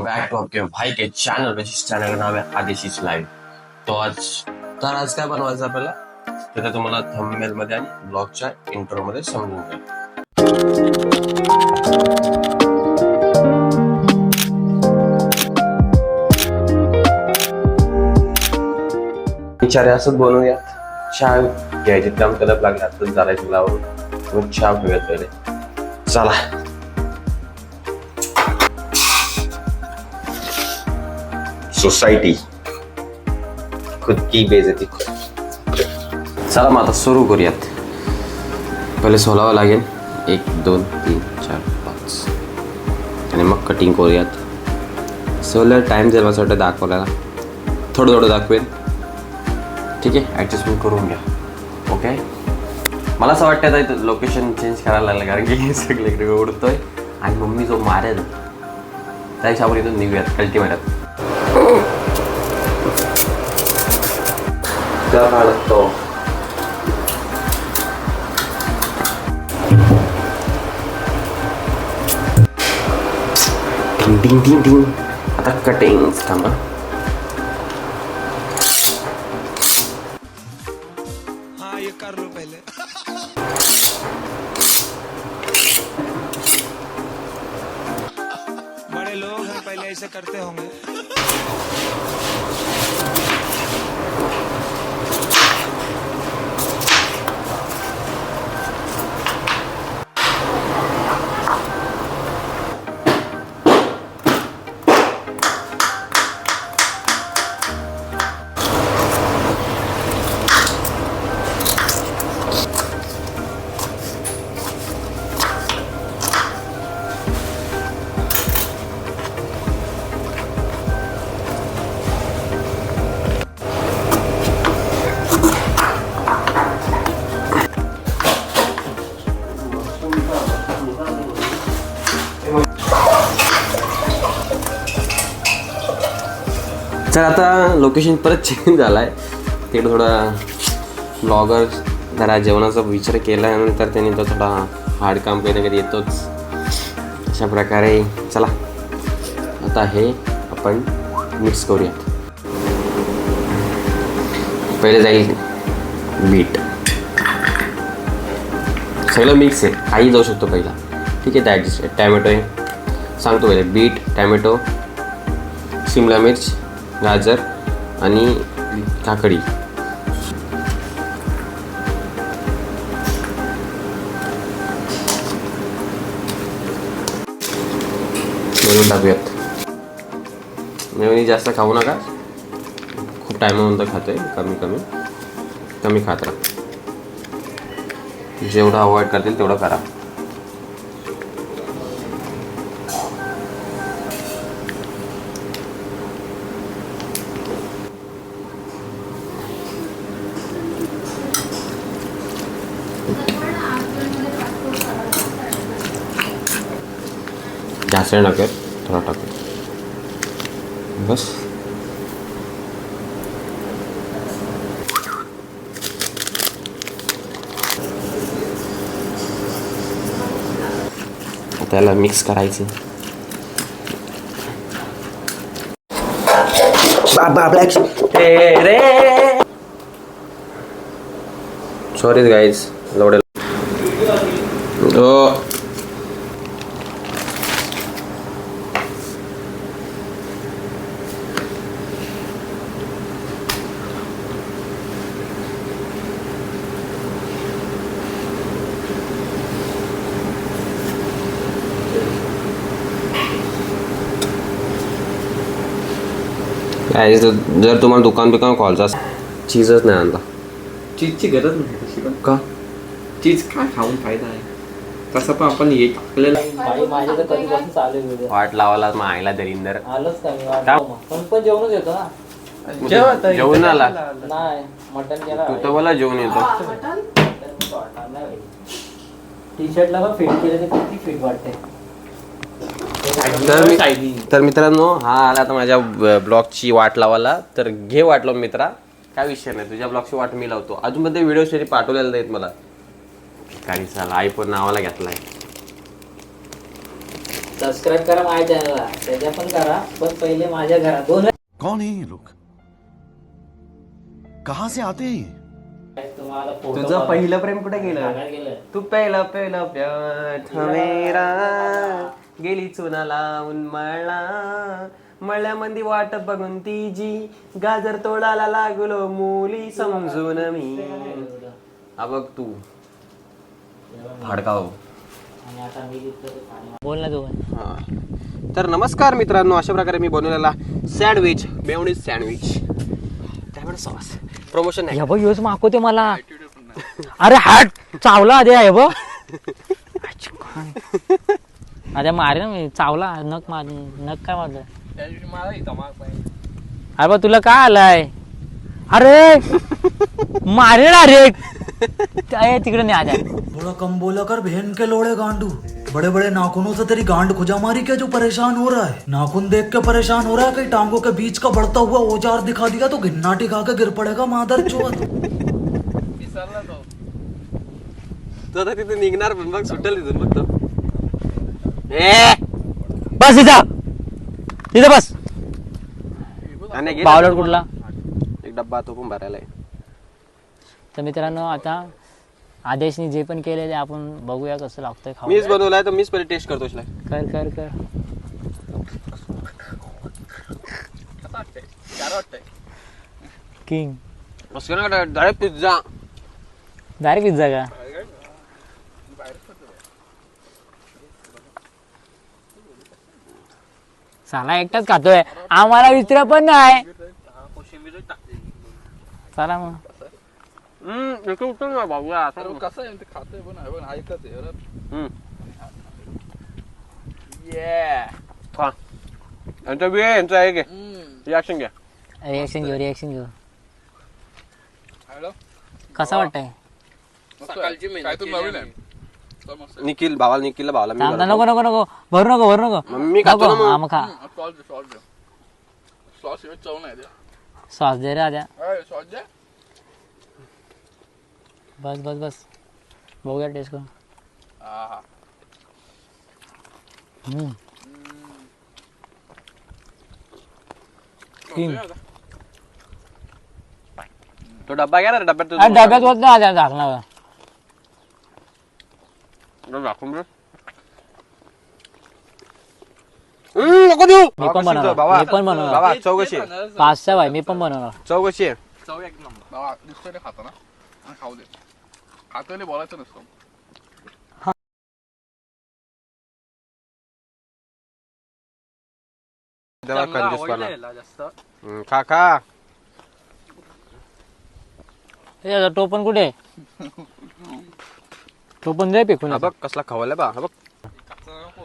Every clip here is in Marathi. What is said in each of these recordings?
बैक टू आपके भाई के चैनल में, जिस चॅनल का नाव आहे आदेशीच लाईव्ह. तो आज काय बनवायचं आपल्याला ते तुम्हाला थंबनेल मध्ये आणि ब्लॉगच्या इंट्रो मध्ये समजून जाईल. विचारे असंच बनवूया. चहा घ्यायची काम तलप लागली आताच झालायची लावून मग चहा पिऊयात पहिले. चला सोसायटी खुद की बेइज्जती. चला मग आता सुरू करूयात. पहिले सोलावं लागेल 1 2 3 4 5 आणि मग कटिंग करूयात. सोलर टाइम जर मला वाटतं दाखवला थोडं थोडं दाखवेल. ठीक आहे, ॲडजस्टमेंट करून घ्या. ओके, मला असं वाटतं आता लोकेशन चेंज करायला लागलं कारण की सगळीकडे उडतोय आणि मम्मी जो मारेल त्याच्या आपण इथून निघूयात कल्टी मारत. लागतो टिंग टिंग टिंग. आता कटिंग थांबा. हाँ ये कर लो पहले. बड़े लोग हैं पहले ऐसे करते होंगे. तर आता लोकेशन परत चेंज झाला आहे. तिकडे थोडा ब्लॉगर जरा जेवणाचा विचार केल्यानंतर त्यांनी तो थोडा हार्ड काम कधी कधी येतोच. अशा प्रकारे चला आता हे आपण मिक्स करूयात. पहिले जाईल बीट. सगळं मिक्स आहे, काही जाऊ शकतो पहिला. ठीक आहे, ॲडजस्ट. टॅमॅटो आहे सांगतो पहिले. बीट, टॅमॅटो, शिमला मिर्च, गाजर आणि काकडी. मिळून टाकूयात. मेयोनीज जास्त खाऊ नका, खूप टायमानंतर खातोय. कमी खात राहा. जेवढं अवॉइड करतील तेवढं करा. जास्त नका, थोडा टाकू बस. त्याला मिक्स करायचं. सॉरी गाईज, लवडे जर तुम्हाला दुकान खोलायचं असेल, चीजच नाही आणला. चीजची गरज नाही का? चीज काय खाऊन फायदा आहे. तसं पण आपण हे टाकलेलं वाट लावायला मग आईला दरिंदर आलोच पण जेवणच येतो ना. जेवण आला नाही, मटन केला. तू तर बोला जेवण येतो. टी शर्टला पण फिट केलं तर किती फिट वाटते. तर मित्रांनो, हा आला आता माझ्या ब्लॉगची वाट लावायला. तर घे वाट लावून मित्रा, काय विषय नाही. तुझ्या ब्लॉगची वाट मी लावतो. अजून मध्ये व्हिडिओ शेअर पाठवलेला नाहीत मला. काही चाल आयफोन नावाला घेतलाय. सबस्क्राईब करा माझ्या चॅनलला, त्याच्या पण करा, पण पहिले माझ्या घरात दोन कौन है ये लोग? कहां से आते हैं ये? तुम्हाला photo तुझं पहिलं प्रेम कुठे गेलं? सांगायला गेलं. तू पहिला पहिला प्यार मेरा गेली चुना लावून मळ्यामध्ये वाट बघून तिची गाजर तोडाला लागलो मुली समजून मी. हा बघ तू भाडकाव. आणि आता मी लिहितो ते पाणी. बोल ना तू. हा. तर नमस्कार मित्रांनो, अशा प्रकारे मी बनवलेला sandwich, mayonnaise sandwich, tomato sauce, promotion नाही. हे बघ योच मागवते मला. अरे हाट चावला आधी आहे बघ. अरे मारे ना मी, चावला नख मार, नख काय मारलं. अरे बा तुला काय आलाय? अरे मारे ना रे तिकडे नाही आल्या. थोड़ा कम बोला कर बहन के लोड़े गांडू। बड़े बड़े नाखूनों से तेरी गांड खुजा मारी क्या जो परेशान हो रहा है? नाखून देख के परेशान हो रहा है? कहीं टांगों के बीच का बढ़ता हुआ औजार दिखा दिया तो घिन्नाटी खा के गिर पड़ेगा मादर चोद। तो आता तिथे निघणार पण बघ, सुटेल तिथून बघ तो. बस इथं बस. आणि गेला बावलट कुठला? एक डब्बा तो पण भरायला आहे. तर मित्रांनो आता आदेशनी जे पण केले ते आपण बघूया कसं लागतंय खाऊ. मीच बनवलाय तर मीच पहिले टेस्ट करतो. कर कर कर. King direct pizza. Direct pizza का? साला एकटाच खातोय, आम्हाला विचार पण नाही. चला मग. कसं आहे ते खातोय पण आहे, पण ऐकत आहे. यांचा आहे रिॲक्शन घ्या. रिएक्शन घेऊ. कसा वाटतंय? नवीन आहे. निखिलला भावाला मी नको भरू नको. मी खातो ना मग. मग खा. सॉस चव नाही सॉस दे रे आद्या. सॉस द्या. बस बघूया टेस्ट करून. तो डब्बा घ्या ना, डब्यात डब्यात होत नाही आद्या झाकणार. दाखवून दे. नको देऊ. मी पण बनवणार. बाबा चौकशी आहे. 5 भाई मी पण बनवणार. चौकशी आहे. चव एक नंबर. बाबा दिसतोय ते खाता ना, आणि खाऊ दे. खातोय बोलायचं नसतं. खा. ए टोपण कुठे? टोपण दे फेकून. बघ कसला खवलंय बा. बघ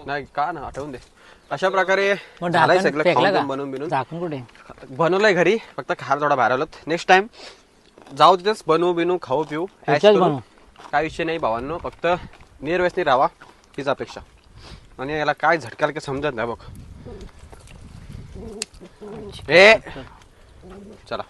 नाही का ना, आठवून दे. अशा प्रकारे मग झालंय ढाकण सगळं फेकलं खाऊन का? बनवून बिनून. झाकण कुठे? बनवलंय घरी, फक्त खायला थोडा बाहेर आलोत. नेक्स्ट टाइम जाऊ तिथेच बनवू बिनू, खाऊ पिऊ, ऐश इथेच करू. बनवू. काय विषय नाही भावांनो, फक्त निर्व्यसनी राहा हीच अपेक्षा. आणि याला काय झटकाल की समजत नाही बघ. चला